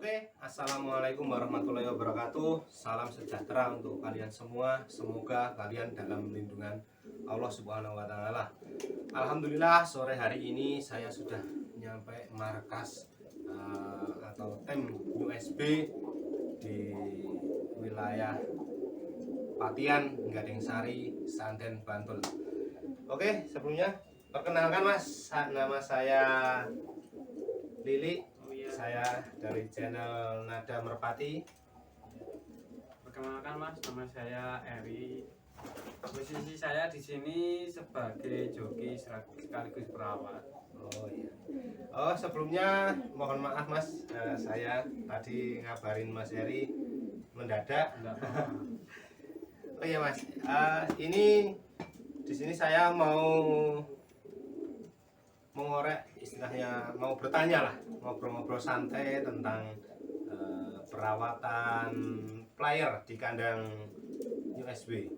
Oke, assalamualaikum warahmatullahi wabarakatuh. Salam sejahtera untuk kalian semua. Semoga kalian dalam lindungan Allah Subhanahu wa Ta'ala. Alhamdulillah, sore hari ini saya sudah nyampe markas atau tim USB di wilayah Patian, Gading Sari, Santen, Bantul. Oke, sebelumnya perkenalkan Mas, nama saya Lili. Saya dari channel Nada Merpati. Perkenalkan Mas, nama saya Eri. Posisi saya di sini sebagai joki sekaligus perawat. Oh iya. Oh sebelumnya mohon maaf Mas, saya tadi ngabarin Mas Eri mendadak. Oh iya Mas, ini di sini saya mau mengorek, istilahnya mau bertanya lah, ngobrol-ngobrol santai tentang perawatan player di kandang USB.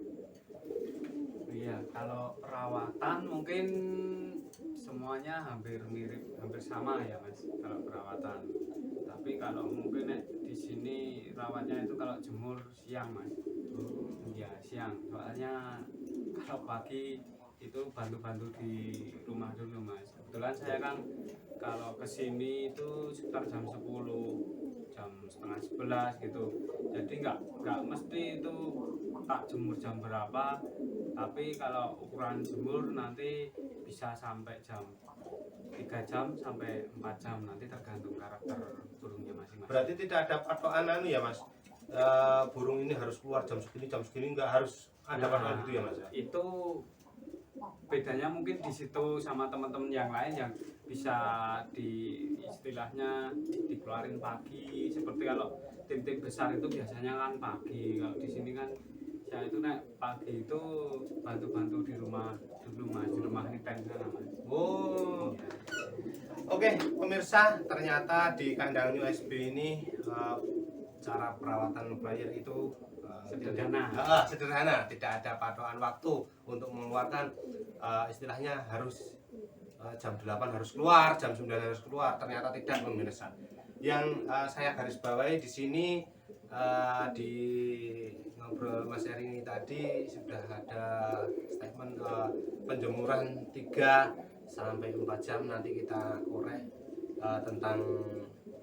Iya, kalau perawatan mungkin semuanya hampir mirip, hampir sama ya Mas. Kalau perawatan, tapi kalau mungkin di sini rawatnya itu kalau jemur siang Mas. Ya siang, soalnya kalau pagi itu bantu-bantu di rumah dulu Mas. Kebetulan saya kan kalau kesini itu sekitar jam 10, jam setengah 11 gitu. Jadi nggak mesti itu tak jemur jam berapa, tapi kalau ukuran jemur nanti bisa sampai jam 3 jam sampai 4 jam, nanti tergantung karakter burungnya masing-masing. Berarti tidak ada patokan ya Mas, burung ini harus keluar jam segini, nggak harus ada patokan gitu ya Mas? Itu bedanya mungkin di situ sama teman-teman yang lain yang bisa di istilahnya dikeluarin pagi. Seperti kalau tim-tim besar itu biasanya kan pagi, kalau di sini kan saya itu naik pagi itu bantu-bantu di rumah dulu Mas, di rumah niten sana Mas. Oh, oke pemirsa, ternyata di kandang USB ini cara perawatan player itu sederhana, tidak ada patokan waktu untuk mengeluarkan, istilahnya harus jam 8 harus keluar, jam 9 harus keluar. Ternyata tidak pemirsa. Yang saya garis bawahi di sini, di ngobrol Mas Eri ini tadi sudah ada statement penjemuran 3 sampai 4 jam. Nanti kita korek tentang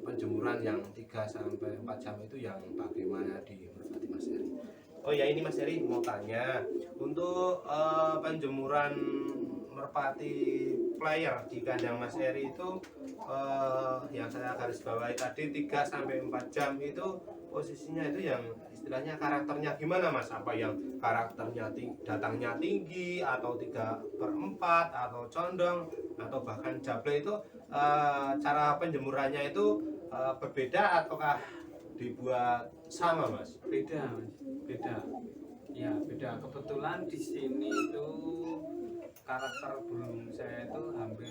penjemuran yang 3 sampai 4 jam itu yang bagaimana di Merpati Mas Eri. Oh ya, ini Mas Eri mau tanya, untuk penjemuran Merpati player di kandang Mas Eri itu yang saya garis bawahi tadi 3 sampai 4 jam itu posisinya itu yang istilahnya karakternya gimana Mas? Apa yang karakternya datangnya tinggi atau 3/4 atau condong atau bahkan jable itu, cara penjemurannya itu berbeda ataukah dibuat sama Mas? Beda Mas, beda. Ya beda. Kebetulan di sini itu karakter burung saya itu hampir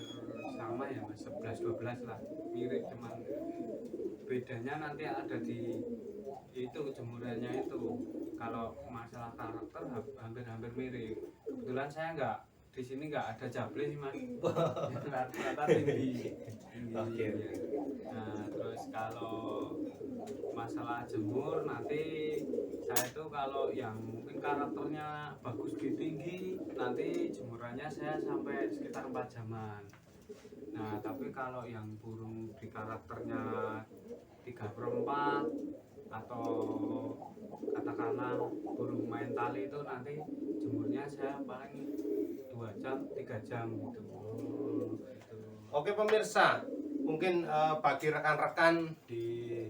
sama ya Mas, 11-12 lah, mirip, cuman bedanya nanti ada di itu jemurannya itu. Kalau masalah karakter hampir mirip. Kebetulan saya di sini nggak ada jable sih Mas. Rata-rata tinggi. Oke. Ya. Nah terus kalau masalah jemur nanti saya itu kalau yang mungkin karakternya bagus di tinggi, nanti jemurannya saya sampai sekitar 4 jaman. Nah tapi kalau yang burung di karakternya 3/4 atau katakanlah burung main tali itu nanti jemurnya saya paling 2 jam 3 jam gitu. Oke pemirsa, mungkin bagi rekan-rekan di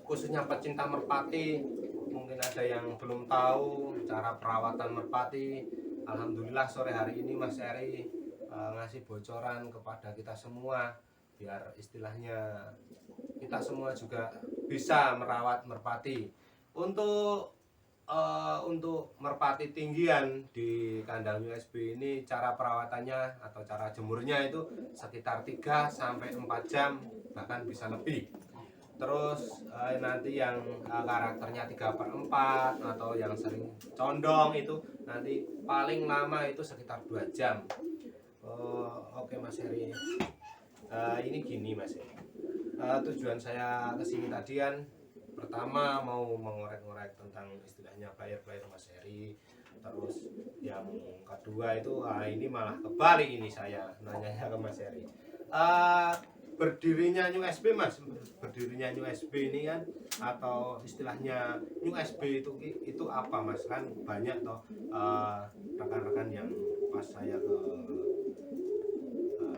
khususnya pecinta merpati, mungkin ada yang belum tahu cara perawatan merpati. Alhamdulillah sore hari ini Mas Eri ngasih bocoran kepada kita semua, biar istilahnya kita semua juga bisa merawat merpati. Untuk merpati tinggian di kandang USB ini, cara perawatannya atau cara jemurnya itu sekitar 3 sampai 4 jam, bahkan bisa lebih. Terus nanti yang karakternya 3/4 atau yang sering condong itu nanti paling lama itu sekitar 2 jam. Oke Mas Heri, ini gini Mas Heri, tujuan saya kesini tadi kan pertama mau mengorek-ngorek tentang istilahnya player-player Mas Heri. Terus yang kedua itu ini malah kebalik ini saya nanyanya ke Mas Heri. Berdirinya New SB Mas, berdirinya New SB ini kan atau istilahnya New SB itu apa Mas? Kan banyak toh rekan-rekan yang pas saya ke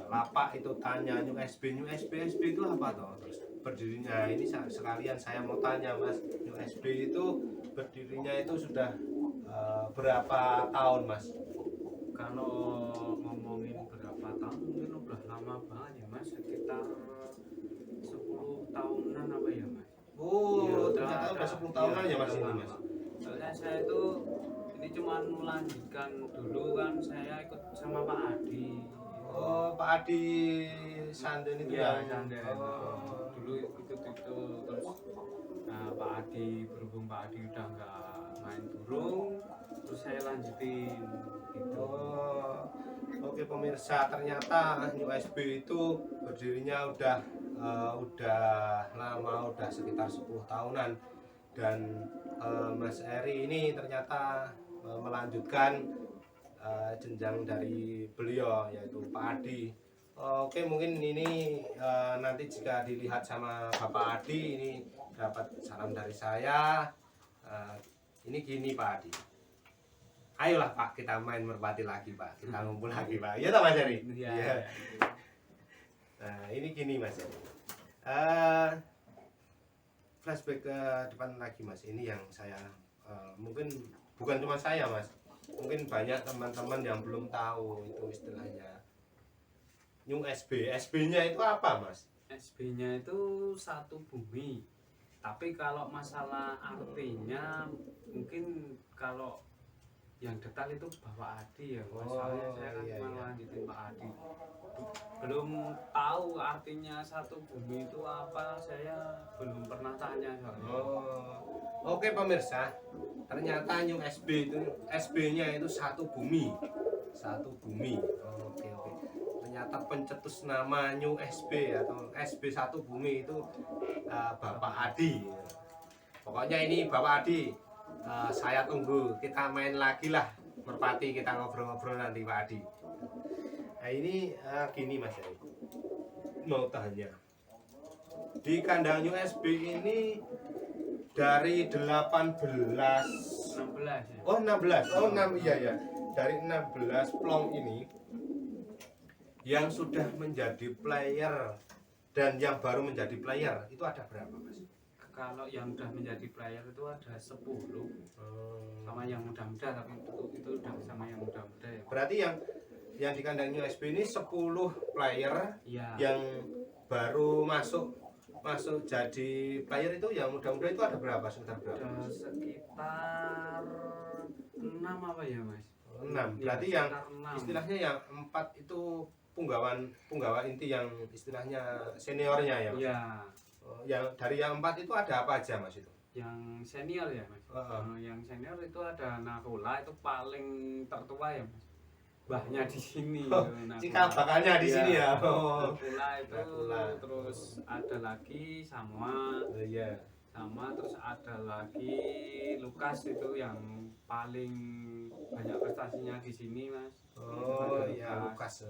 lapak itu tanya New SB itu apa toh? Terus berdirinya ini sekalian saya mau tanya Mas, New SB itu berdirinya itu sudah berapa tahun Mas? Kalau ngomongin berapa tahun mungkin udah lama banget ya Mas, sekitar 10 tahunan apa ya Mas? Oh, Iya, ternyata udah 10 tahunan ya Mas ini Mas. Soalnya saya itu ini cuma melanjutkan, dulu kan saya ikut sama Pak Adi. Oh, Pak Adi Sanden itu Iya, yang Sanden. Dulu ikut itu terus Pak Adi, berhubung Pak Adi udah nggak main burung, terus saya lanjutin gitu. Oh, oke pemirsa, ternyata New SB itu berdirinya udah lama, udah sekitar 10 tahunan dan Mas Eri ini ternyata melanjutkan jenjang dari beliau yaitu Pak Adi. Oke, mungkin ini nanti jika dilihat sama Bapak Adi ini dapat salam dari saya. Ini gini Pak Adi. Ayolah Pak, kita main merpati lagi Pak, kita ngumpul lagi Pak. Iya toh Mas Eri? Iya. Iya. Nah ini gini Mas Eri. Flashback ke depan lagi Mas. Ini yang saya mungkin bukan cuma saya Mas, mungkin banyak teman-teman yang belum tahu itu istilahnya New SB. SB-nya itu apa Mas? SB-nya itu satu bumi. Tapi kalau masalah artinya mungkin kalau yang detail itu Bapak Adi ya Mas. Soalnya saya kan iya, cuma iya. lanjutin Pak Adi. Belum tahu artinya satu bumi itu apa, saya belum pernah tanya soalnya. Oke pemirsa, ternyata New SB itu SB-nya itu satu bumi, satu bumi. Oke. Ternyata pencetus nama New SB atau SB satu bumi itu Bapak Adi. Pokoknya ini Bapak Adi, saya tunggu kita main lagi lah merpati, kita ngobrol-ngobrol nanti Pak Adi. Nah ini gini Mas Eri, mau tanya di kandang New SB ini dari 16 ya. Oh 16, oh 6 iya dari 16 plong ini yang sudah menjadi player dan yang baru menjadi player itu ada berapa Mas? Kalau yang udah menjadi player itu ada 10 sama yang muda-muda, tapi itu udah sama yang muda-muda ya. Berarti yang di kandang New SB ini 10 player Iya. yang baru masuk jadi player itu yang muda-muda itu ada berapa? Sekitar berapa? Ada sekitar 6 apa ya Mas? 6. Iya, Berarti yang sekitar 6. istilahnya yang 4 itu punggawa inti yang istilahnya seniornya ya Mas? Iya. Yang dari yang 4 itu ada apa aja Mas itu? Yang senior ya Mas. Yang senior itu ada Nakula, itu paling tertua ya Mas. Mbahnya di sini. Cikal bakalnya di sini ya. Nakula itu Nakula. terus ada lagi sama Iya. terus ada lagi Lukas, itu yang paling banyak prestasinya di sini Mas. Oh Ada iya Lukas.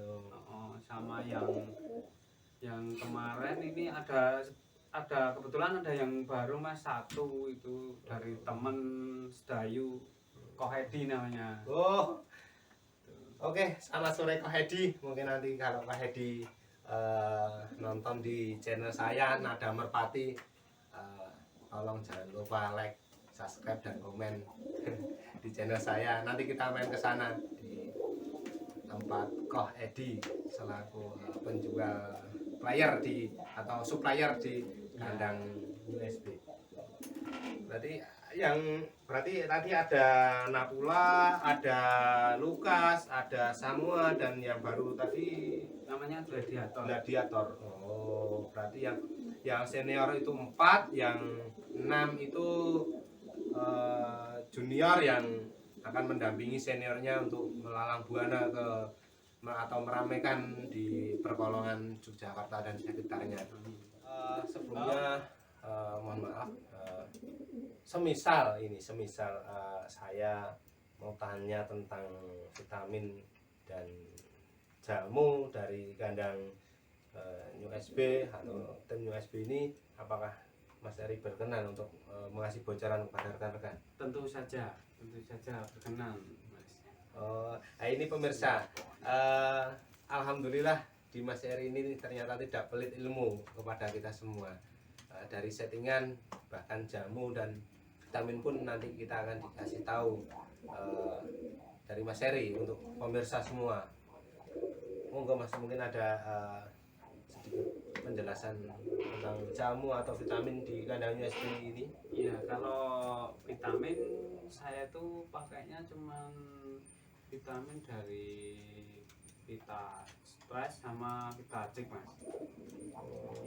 Sama yang kemarin ini ada kebetulan ada yang baru Mas, satu itu dari temen Sedayu, Kohedi namanya. Oh. Oke, selamat sore Kak Hedi. Mungkin nanti kalau Kak Hedi nonton di channel saya Nada Merpati, tolong jangan lupa like, subscribe dan komen di channel saya. Nanti kita main ke sana di tempat Koh Edi selaku penjual player atau supplier di kandang USB. Berarti tadi ada Nakula, ada Lukas, ada Samua, dan yang baru tadi Namanya Gladiator. Oh, berarti yang senior itu 4, yang 6 itu junior yang akan mendampingi seniornya untuk melalang buana atau meramaikan di perkolongan Yogyakarta dan sekitarnya. Sebelumnya mohon maaf, semisal saya mau tanya tentang vitamin dan jamu dari kandang New SB atau tim New SB ini, apakah Mas Eri berkenan untuk mengasih bocoran kepada rekan-rekan? Tentu saja berkenan, Mas. Nah ini pemirsa, alhamdulillah di Mas Eri ini ternyata tidak pelit ilmu kepada kita semua. Dari settingan bahkan jamu dan vitamin pun nanti kita akan dikasih tahu dari Mas Eri untuk pemirsa semua. Monggo Mas, mungkin ada sedikit penjelasan tentang jamu atau vitamin di kandang USB ini. Iya, kalau vitamin saya tuh pakainya cuman vitamin dari Vita Stress sama Vita Cik, Mas.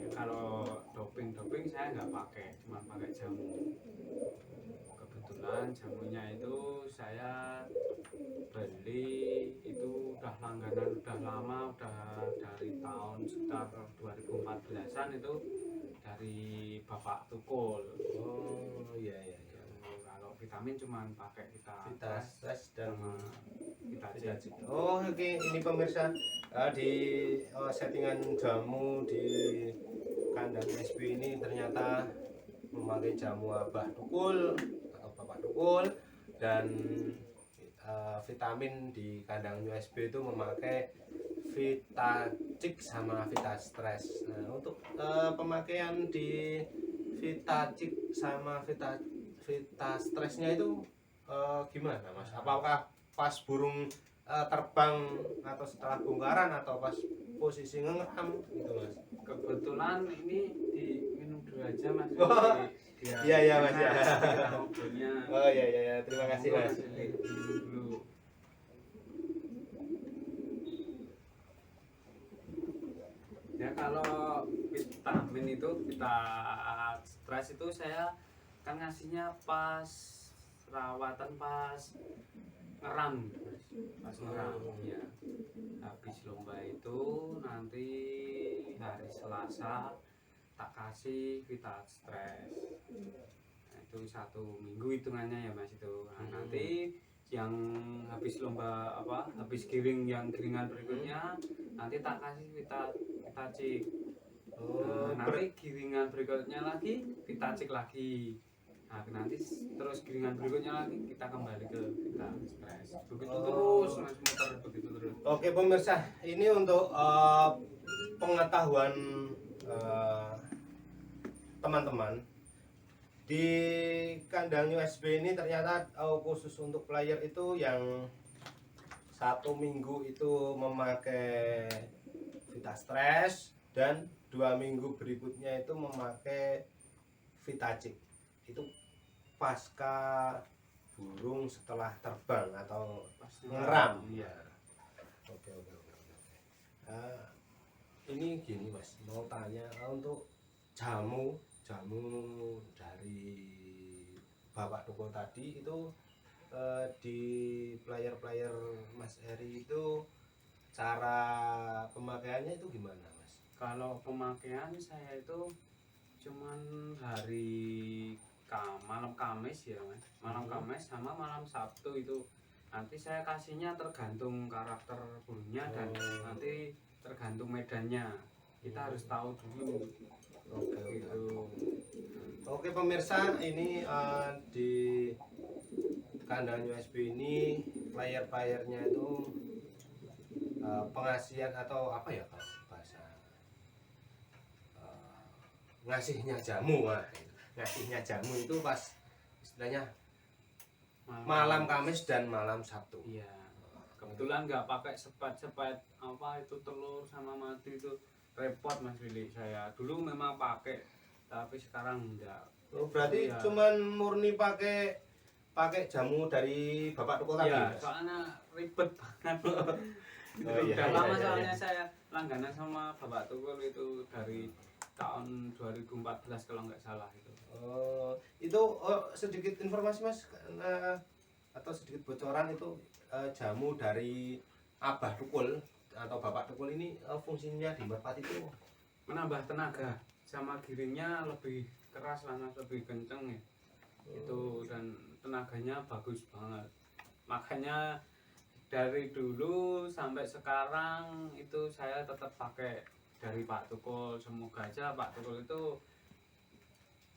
Ya, kalau doping saya nggak pakai, cuma pakai jamu. Kebetulan jamunya itu saya beli itu udah langganan, udah lama, udah dari tahun sekitar 2014-an itu dari Bapak Tukul. Oh iya. Kalau vitamin cuman pakai Vita Vita Stress dan sama Vita Vita Cik. Cik. Oh oke, ini pemirsa, di settingan jamu di kandang SB ini ternyata memakai jamu Abah Tukul atau Bapak Tukul, dan vitamin di kandang USB itu memakai Vita Cik sama Vita Stress. Nah, untuk pemakaian di Vita Cik sama Vita Stressnya itu gimana Mas? Apakah pas burung terbang atau setelah bongkaran atau pas posisi ngeram gitu Mas? Kebetulan ini diminum dulu aja, Mas. Oh, iya, Mas, ya. Ngobrolnya. Oh iya, terima kasih Mas. Minum dulu. Ya kalau vitamin itu, Vita Stress itu saya kan ngasihnya pas rawatan, pas ngeram, pas ngeram ya. Habis lomba itu nanti hari Selasa tak kasih Vita Stress. Nah, itu 1 minggu hitungannya ya Mas itu. Nah, nanti yang habis lomba habis giring, yang giringan berikutnya nanti tak kasih Vita Cik. Nanti giringan berikutnya lagi Vita Cik lagi. Nah, nanti terus giringan berikutnya lagi kita kembali ke Vita Stress. Begitu terus Mas, muter begitu terus. Oke pemirsa, ini untuk pengetahuan teman-teman, di kandang USB ini ternyata khusus untuk player itu yang 1 minggu itu memakai Vita Stress dan 2 minggu berikutnya itu memakai Vita Cik. Itu pasca burung setelah terbang atau ngeram. Iya. Oke. Ini gini Mas, mau tanya untuk jamu dari Bapak Tukul tadi itu, di player Mas Eri itu cara pemakaiannya itu gimana Mas? Kalau pemakaian saya itu cuman malam Kamis ya Mas, malam Kamis sama malam Sabtu itu. Nanti saya kasihnya tergantung karakter burungnya dan nanti tergantung medannya. Kita harus tahu dulu. Oke pemirsa, ini di kandang USB ini player-playernya itu pengasihan atau apa ya Pak bahasa, ngasihnya jamu. Ngasihnya jamu itu pas istilahnya malam Kamis dan malam Sabtu. Iya. Kebetulan nggak pakai sepet itu telur sama madu itu repot Mas Willy. Saya dulu memang pakai, tapi sekarang enggak. Berarti ya, cuman murni pakai jamu dari Bapak Tukul tadi. Iya, soalnya ribet banget. Udah lama soalnya saya langganan sama Bapak Tukul itu dari tahun 2014 kalau nggak salah itu. Itu sedikit informasi Mas, atau sedikit bocoran itu jamu dari Abah Tukul atau Bapak Tukul ini fungsinya di Merpati itu Menambah tenaga. sama giringnya lebih keras lah mas, lebih kenceng ya itu, dan tenaganya bagus banget. Makanya dari dulu sampai sekarang itu saya tetap pakai dari Pak Tukul. Semoga aja Pak Tukul itu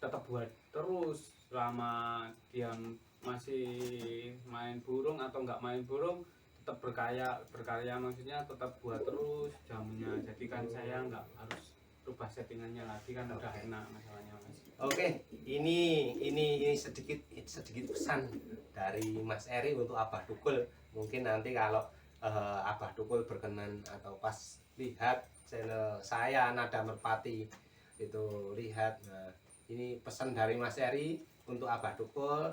tetap buat terus selama dia masih main burung atau nggak main burung, tetap berkarya maksudnya tetap buat terus jamunya. Jadi kan saya nggak harus rubah settingannya lagi kan, udah enak masalahnya mas. Oke, ini sedikit pesan dari Mas Eri untuk Abah Tukul. Mungkin nanti kalau Abah Tukul berkenan atau pas lihat channel saya Nada Merpati itu lihat, nah ini pesan dari Mas Eri untuk Abah Tukul,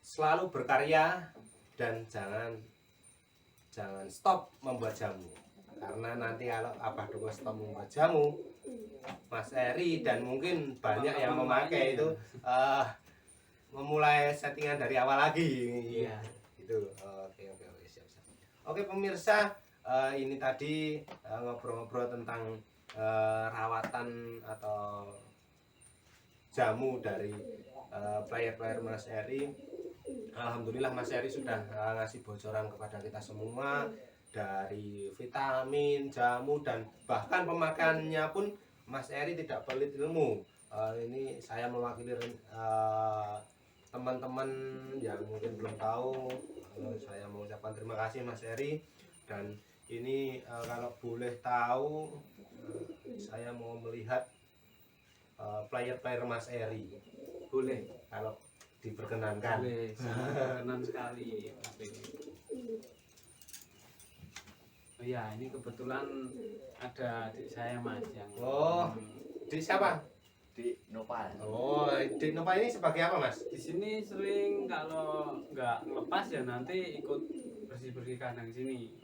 selalu berkarya dan jangan stop membuat jamu, karena nanti kalau Abah Tukul stop membuat jamu, Mas Eri dan mungkin banyak yang memakai itu memulai settingan dari awal lagi. Iya. Itu oke siap. Oke pemirsa, ini tadi ngobrol-ngobrol tentang rawatan atau jamu dari player Mas Eri. Alhamdulillah Mas Eri sudah ngasih bocoran kepada kita semua dari vitamin, jamu, dan bahkan pemakaiannya pun Mas Eri tidak pelit ilmu. Ini saya mewakili teman-teman yang mungkin belum tahu. Saya mengucapkan terima kasih Mas Eri, dan ini kalau boleh tahu saya mau melihat player Mas Eri. Boleh Kalau diperkenankan. boleh, sangat berkenan sekali tapi. Oh ya, ini kebetulan ada adik saya mas yang Di siapa? Di Nopal. Di Nopal ini sebagai apa mas? di sini sering kalau nggak ngelepas ya nanti ikut bersih kandang sini.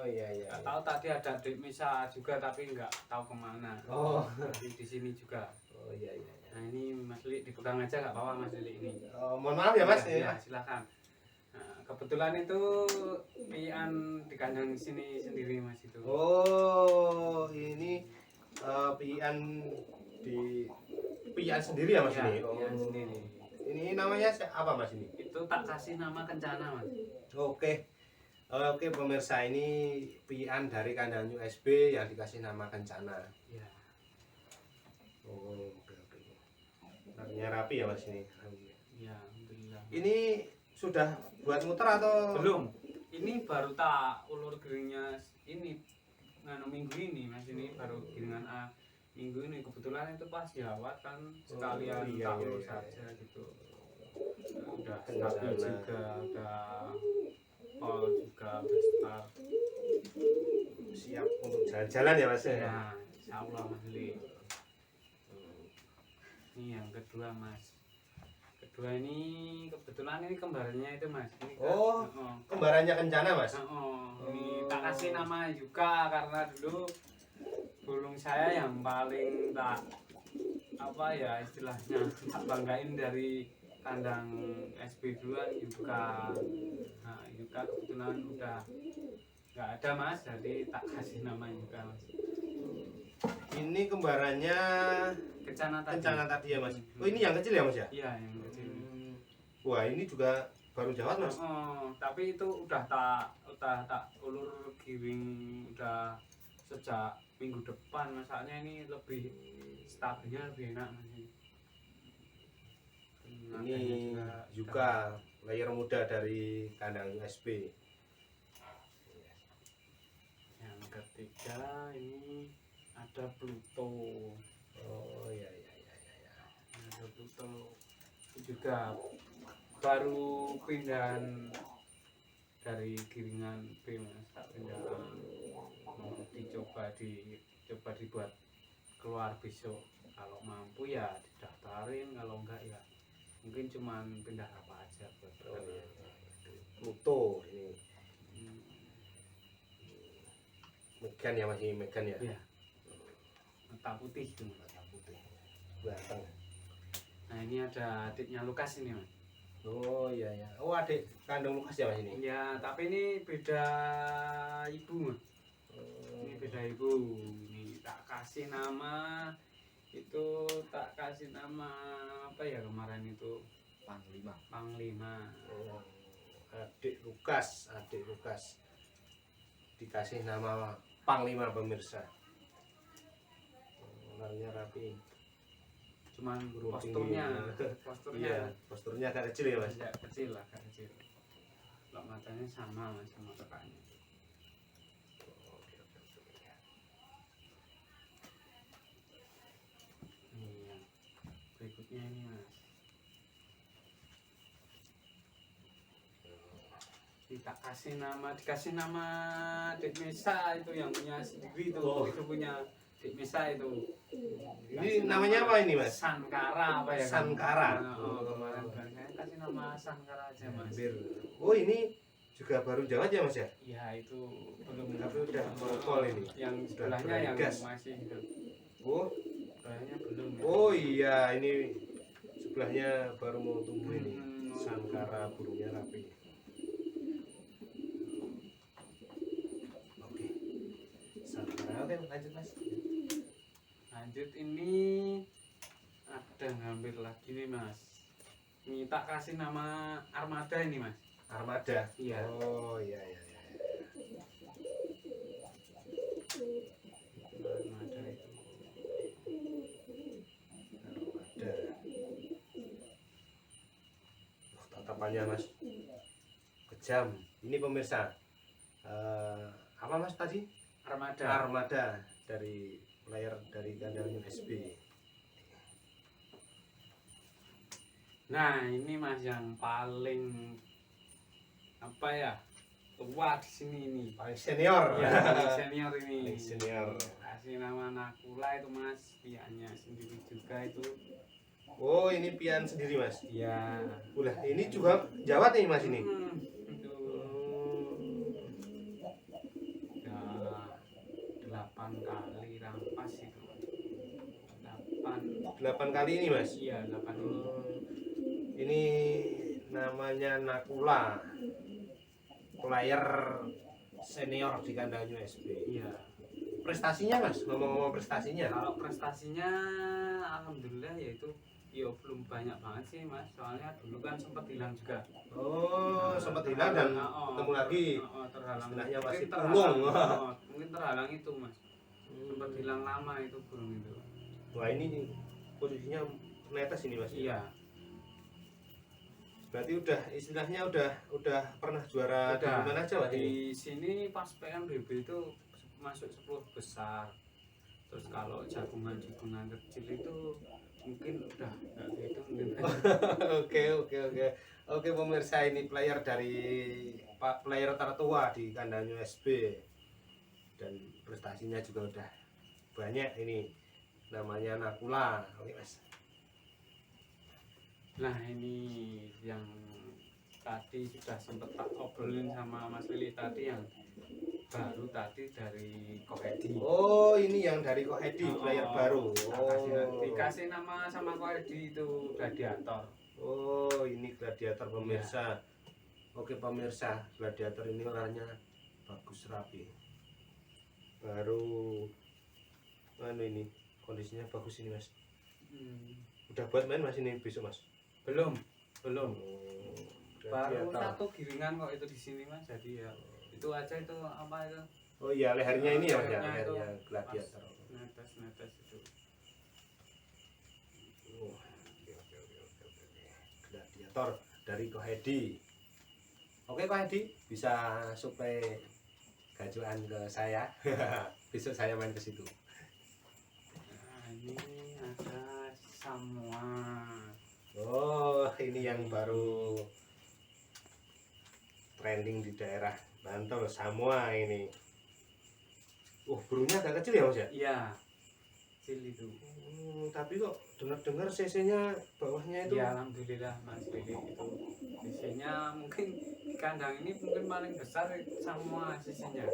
Iya. Nggak tahu tadi ada adik Misa juga tapi nggak tahu kemana. Jadi di sini juga. Iya. Nah ini Mas Lili dipegang aja nggak apa-apa Mas Lili ini. Mohon maaf ya mas. Ya, silakan. Nah, kebetulan itu pian di kandang sini sendiri mas itu. Ini pian sendiri ya mas Ya, ini. pian sendiri. Ini namanya apa mas ini? Itu tak kasih nama Kencana mas. Oke pemirsa, ini pian dari kandang USB yang dikasih nama Kencana. Ya. Oke. Artinya rapi ya mas ini. Ya, alhamdulillah. Ini sudah buat muter atau Belum. Ini baru tak ulur giringnya ini minggu ini mas, ini baru giringan A minggu ini. Kebetulan itu pas jawat kan sekalian tak ulur saja gitu. Udah stabil juga, udah all juga, udah start. siap untuk jalan-jalan ya mas? Ya, insya Allah mas Li. Ini yang kedua mas. Kedua ini kebetulan ini kembarannya itu mas. Ini kan, Kembarannya Kencana mas? Ini tak kasih nama juga karena dulu burung saya yang paling tak apa ya istilahnya tak banggain dari kandang SB duluan Yuka. Nah Yuka kebetulan udah nggak ada mas, jadi tak kasih nama Yuka mas. Ini kembarannya Kencana tadi ya mas? Ini yang kecil ya mas ya? Iya yang kecil. Wah ini juga baru jawat mas? Tapi itu udah tak ulur giring udah sejak minggu depan. Masalahnya ini lebih stabilnya lebih enak mas. Ini juga layer muda dari kandang USB. Yang ketiga ini ada Pluto. Iya. Ada Pluto itu juga baru pindahan dari giringan B mas, tak pindahan mau dicoba dibuat keluar besok. Kalau mampu ya didaftarin, kalau enggak ya mungkin cuman pindah apa aja buat Pluto ini. Megan ya masih Megan ya? Iya. Mata putih itu. Mata putih. Ganteng. Nah ini ada adiknya Lukas ini mas. Iya. Adik kandung Lukas ya mas ini? Ya tapi ini beda ibu mas. Ini beda ibu. Ini tak kasih nama Itu tak kasih nama apa ya kemarin itu, Panglima. Panglima. Oh, adik Lukas dikasih nama Panglima pemirsa. Ularnya rapi. Cuman Burung posturnya Iya, posturnya agak kecil ya mas. agak kecil lah, agak kecil. Kalau matanya sama mas sama kakaknya. Iya. Berikutnya ini mas, dikasih nama Dek Mesa itu yang punya sendiri itu. Oh. Itu punya Dek Mesa itu. Ini namanya apa ini mas? Sankara apa ya? Sankara. Kemarin saya kasih nama Sankara aja mas. Hampir. Oh ini juga baru jawab ya mas ya? Ya itu belum. Tapi udah mengkol ini. Yang Sudah sebelahnya yang bergas. masih hidup. Oh, Sebelahnya belum ya. oh iya ini sebelahnya baru mau tumbuh ini. Hmm. Sankara burungnya rapi. Oke. Sankara oke lanjut mas. Lanjut ini ada hampir lagi nih mas. Ini tak kasih nama Armada ini mas. Armada. Iya. Oh iya iya iya. Armada itu. Armada. Oh, tatapannya mas kejam. Ini pemirsa. Apa mas tadi? Armada. Armada dari layar dari kandang USB. Nah ini mas yang paling apa ya, tua di sini ini. Paling senior. Ya paling senior ini. Paling senior. Kasih nama Nakula itu mas, piannya sendiri juga itu. Oh ini pian sendiri mas. Iya. Ulah ini juga Jawa nih mas ini. Itu udah 8 kali rampas itu. 8 kali ini mas. Iya 8 ini. Ini namanya Nakula. Player senior di kandang USB. Iya. Prestasinya mas, ngomong-ngomong prestasinya. Kalau prestasinya alhamdulillah ya itu ya belum banyak banget sih mas, soalnya dulu kan sempat hilang juga. Oh sempat hilang dan ketemu lagi. Terhalang. Istilahnya masih Mungkin pulung. mungkin terhalang itu mas, sempat hilang lama itu burung itu. Wah ini posisinya netes ini mas. Iya. Berarti udah istilahnya udah pernah juara di Udah. mana aja mas ini? Di sini pas PMBB itu masuk 10 besar. Terus kalau jagungan kecil itu mungkin udah nggak gitu mungkin. Oke pemirsa, ini player dari player tertua di kandang USB dan prestasinya juga udah banyak ini, namanya Nakula. Oke mas. Nah ini yang tadi sudah sempat tak obrolin sama Mas Lili tadi, yang baru tadi dari Kohedi. Oh ini yang dari Kohedi, player baru. Dikasih nama sama Kohedi itu Gladiator. Oh ini gladiator pemirsa. Oke pemirsa, gladiator ini ularnya bagus rapi. Baru ini kondisinya bagus ini mas. Udah buat main mas ini besok mas? Belum. Oh, Baru gladiator. satu giringan kok itu di sini mas. Jadi ya itu aja itu apa itu? Oh iya lehernya ini ya mas ya, Lehernya itu lehernya gladiator. Netes itu. Oh, oke. Gladiator dari Kohedi. Oke Kohedi, bisa supply gajuan ke saya. Besok saya main ke situ. Nah, ini ada Samoa. Oh, ini yang baru trending di daerah Bantul, Samoa ini. Burungnya agak kecil ya mas ya? Iya. Kecil itu. Tapi kok dengar-dengar CC-nya bawahnya itu. Ya alhamdulillah Mas Lili itu sisinya mungkin di kandang ini mungkin paling besar semua sisinya.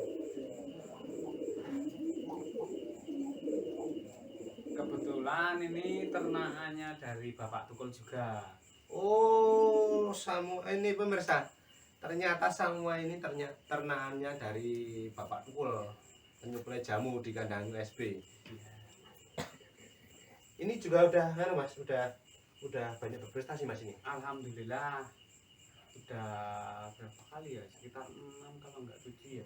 Kebetulan ini ternakannya dari Bapak Tukul juga. Oh, Samoa ini pemirsa. Ternyata Samoa ini ternakannya dari Bapak Tukul, penyuplai jamu di kandang USB. ini juga udah Mas, udah banyak berprestasi Mas ini. Alhamdulillah udah berapa kali ya, sekitar 6 kalau nggak 7 ya.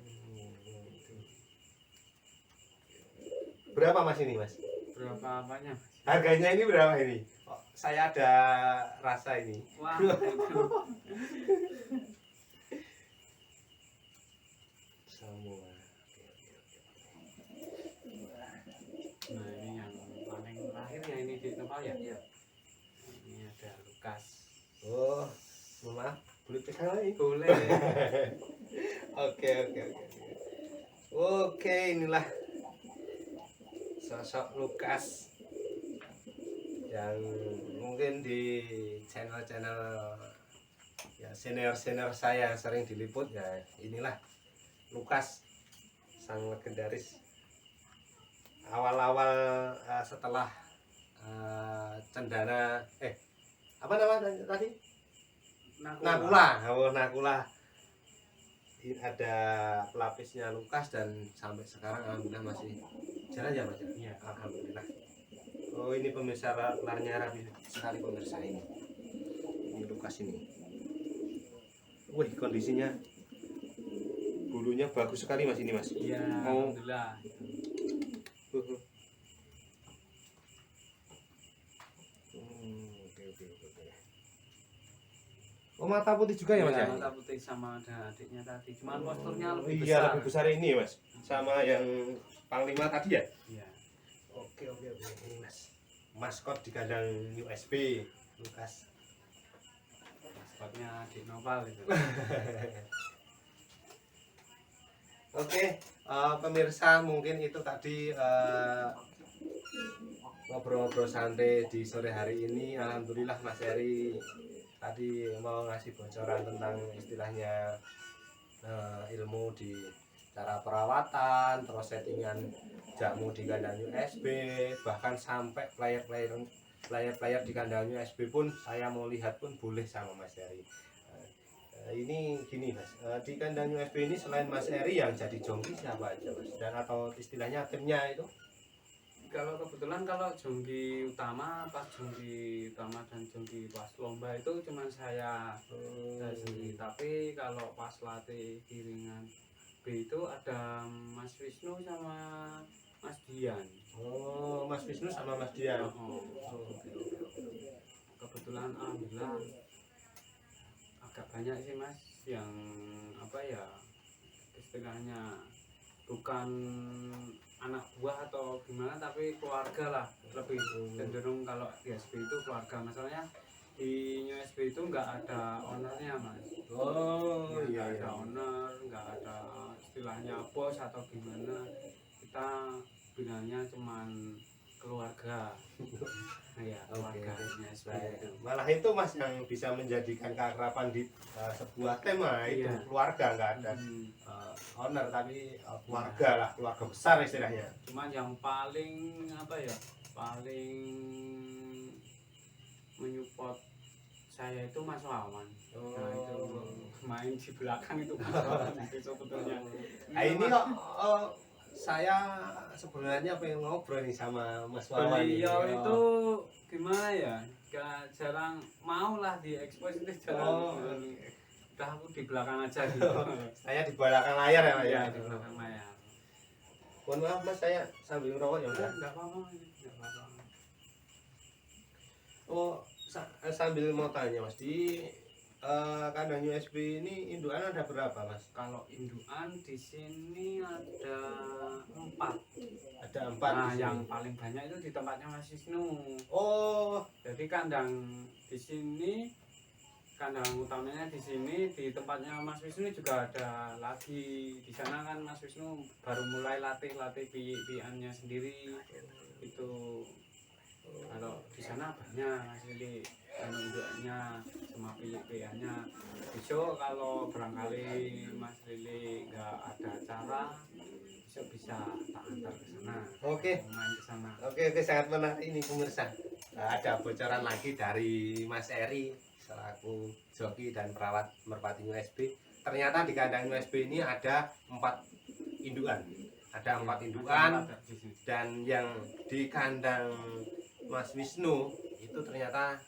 Berapa Mas ini Mas? Berapa banyak? Harganya ini berapa ini? Oh, saya ada rasa ini. Wah, itu Semua. nah ini yang paling terakhir ya, ini di Nepal ya. Ini ada Lukas. Oh, mohon maaf, boleh pegang lagi? Boleh. Oke. Oke, inilah sosok Lukas yang mungkin di channel-channel ya senior saya sering diliput ya. Inilah Lukas, sang legendaris awal-awal setelah Cendana apa nama tadi? Nakula. Ini ada pelapisnya Lukas dan sampai sekarang alhamdulillah masih jalan ya Mas. Iya. Alhamdulillah. Oh, ini pemirsa larnya rapi sekali pemirsa ini. Ini Lukas ini. Wih, kondisinya bulunya bagus sekali Mas ini Mas. Iya, Oh. alhamdulillah. Oke. Oh, mata putih juga ya Mas ya? Mata putih sama ada adiknya tadi. Cuman posturnya Oh, lebih iya, besar. lebih besar ini Mas. Sama yang panglima tadi ya? Iya. Oke. Ini Mas. Maskot di kandang USB Lukas. Maskotnya di Nopal itu. Oke, pemirsa mungkin itu tadi ngobrol-ngobrol santai di sore hari ini. Alhamdulillah Mas Eri tadi mau ngasih bocoran tentang istilahnya ilmu di cara perawatan, terus settingan jamu di kandang USB, bahkan sampai player di kandang USB pun saya mau lihat pun boleh sama Mas Eri. Ini gini Mas, di kandang USB ini selain Mas Eri yang jadi jongki siapa aja Mas? Dan atau istilahnya timnya itu? Kalau kebetulan kalau jongki utama dan jongki pas lomba itu cuma saya sendiri. Tapi kalau pas latih giringan B itu ada Mas Wisnu sama Mas Dian. Oh, Mas Wisnu sama Mas Dian. Oke. Kebetulan alhamdulillah agak banyak sih Mas yang apa ya istilahnya bukan anak buah atau gimana tapi keluarga lah, lebih cenderung kalau di USB itu keluarga. Masalahnya di USB itu nggak ada ownernya Mas. Oh Nggak iya. ada owner, nggak ada istilahnya bos atau gimana, kita bilangnya cuman keluarga. Ya, keluarga USB itu. Malah itu Mas yang bisa menjadikan keakraban di sebuah tema itu Iya. keluarga, nggak ada Hmm. owner tapi keluarga lah, keluarga besar istilahnya. Cuman yang paling apa ya, paling menyupport saya itu Mas Wawan. Nah itu main di belakang itu Mas Wawan itu sebetulnya. Nah ini kok saya sebenarnya pengen ngobrol nih sama Mas Wawan ini. Beliau itu gimana ya, gak jarang mau lah diekspos, itu jarang. Udah aku di belakang aja gitu. Saya di belakang layar ya Mas ya. Iya, di belakang layar. Mohon maaf Mas, saya sambil ngerokok ya udah. Enggak apa-apa, enggak apa-apa. Oh, sambil mau tanya Mas, di kandang USB ini indukan ada berapa Mas? Kalau indukan di sini ada 4. Ada 4 Nah, di sini. yang paling banyak itu di tempatnya Mas Wisnu. Oh, Jadi kandang di sini, kandang utamanya di sini, di tempatnya Mas Wisnu juga ada lagi. Di sana kan Mas Wisnu baru mulai latih piannya sendiri. Itu kalau di sana banyak Mas Lili penunjuknya sama piannya. Besok kalau barangkali Mas Lili nggak ada acara, besok bisa tak antar ke sana. Oke. Main ke sana. Oke, sangat menarik ini pemirsa. Ada bocoran lagi dari Mas Eri selaku joki dan perawat merpati USB. Ternyata di kandang USB ini ada 4 indukan. Ada 4 indukan Ada di sini. dan yang di kandang Mas Wisnu itu ternyata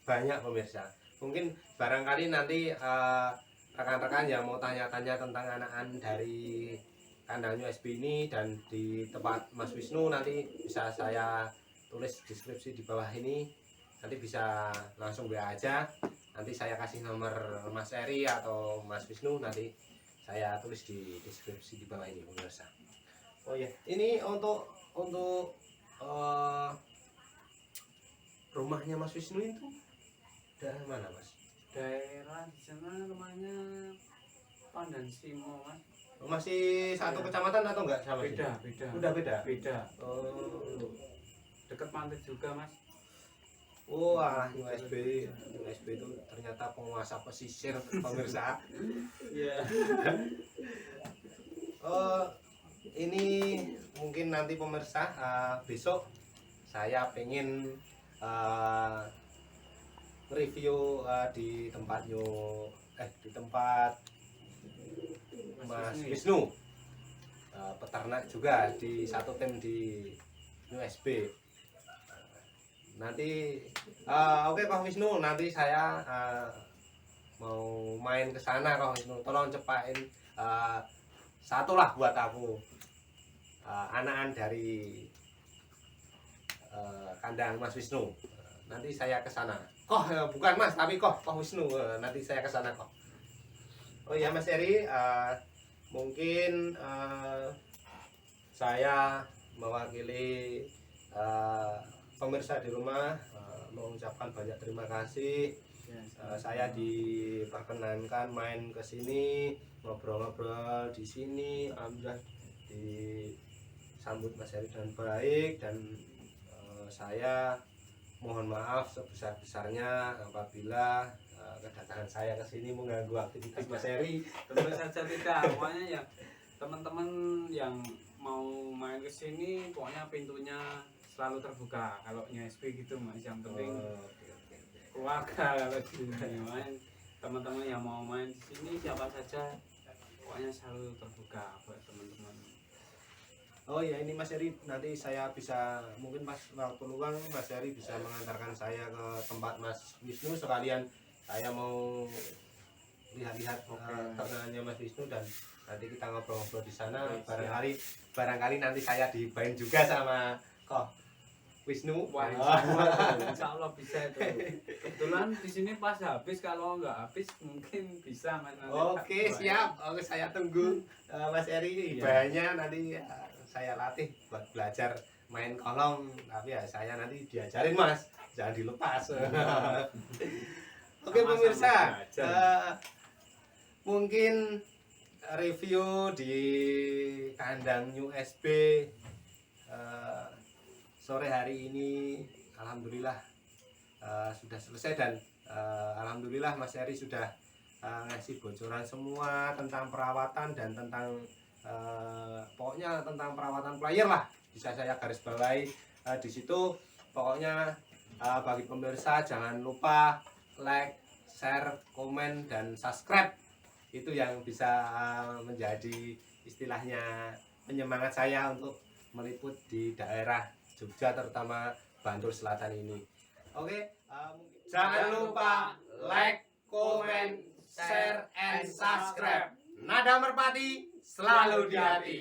banyak pemirsa. Mungkin barangkali nanti rekan-rekan yang mau tanya-tanya tentang anakan dari kandang USB ini dan di tempat Mas Wisnu, nanti bisa saya tulis deskripsi di bawah ini. Nanti bisa langsung WA aja. Nanti saya kasih nomor Mas Eri atau Mas Wisnu, nanti saya tulis di deskripsi di bawah ini pemirsa. Oh ya, ini untuk rumahnya Mas Wisnu itu daerah mana Mas? Daerah di sana namanya Pandan Simo, Mas. Masih satu kecamatan atau enggak sama sini? Beda. Udah beda. Beda. Oh. Dekat pantai juga, Mas. Oh, USB itu ternyata penguasa pesisir pemirsa. Iya. Oh, ini mungkin nanti pemirsa besok saya pengen review di tempat Mas Wisnu, peternak juga di satu tim di USB. Nanti oke Pak Wisnu, nanti saya mau main ke sana Pak Wisnu. Tolong cepain satu lah buat aku, anakan dari kandang Mas Wisnu. Nanti saya ke sana. Bukan Mas, tapi Pak Wisnu. Nanti saya ke sana kok. Oh ya Mas Eri, mungkin saya mewakili pemirsa di rumah mengucapkan banyak terima kasih. Saya diperkenankan main ke sini, ngobrol-ngobrol di sini, alhamdulillah disambut Mas Eri dengan baik, dan saya mohon maaf sebesar-besarnya apabila kedatangan saya ke sini mengganggu aktivitas Mas Eri. Tentu saja tidak. Pokoknya ya teman-teman yang mau main ke sini, pokoknya pintunya selalu terbuka. Kalau USB gitu Mas, yang penting keluarga. Kalau di sini main, teman-teman yang mau main di sini siapa saja, pokoknya selalu terbuka buat teman-teman. Oh ya, ini Mas Eri, nanti saya bisa mungkin pas waktu luang Mas Eri bisa mengantarkan saya ke tempat Mas Wisnu, sekalian saya mau lihat-lihat ternaknya Mas Wisnu, dan nanti kita ngobrol-ngobrol di sana. Barangkali nanti saya dibain juga sama Wisnu. Wah, insya Allah bisa itu. Kebetulan di sini pas habis, kalau nggak habis mungkin bisa Mas. Oke, siap. Oke, saya tunggu Mas Eri. Banyak nanti saya latih buat belajar main kolong, tapi ya saya nanti diajarin Mas, jangan dilepas. Oke pemirsa, mungkin review di kandang USB sore hari ini alhamdulillah sudah selesai, dan alhamdulillah Mas Eri sudah ngasih bocoran semua tentang perawatan dan tentang pokoknya tentang perawatan player lah, bisa saya garis bawahi di situ. Pokoknya bagi pemirsa jangan lupa like, share, komen, dan subscribe. Itu yang bisa menjadi istilahnya penyemangat saya untuk meliput di daerah Jogja, terutama Bantul Selatan ini. Oke, jangan lupa like, comment, share, and subscribe. Nada Merpati selalu di hati.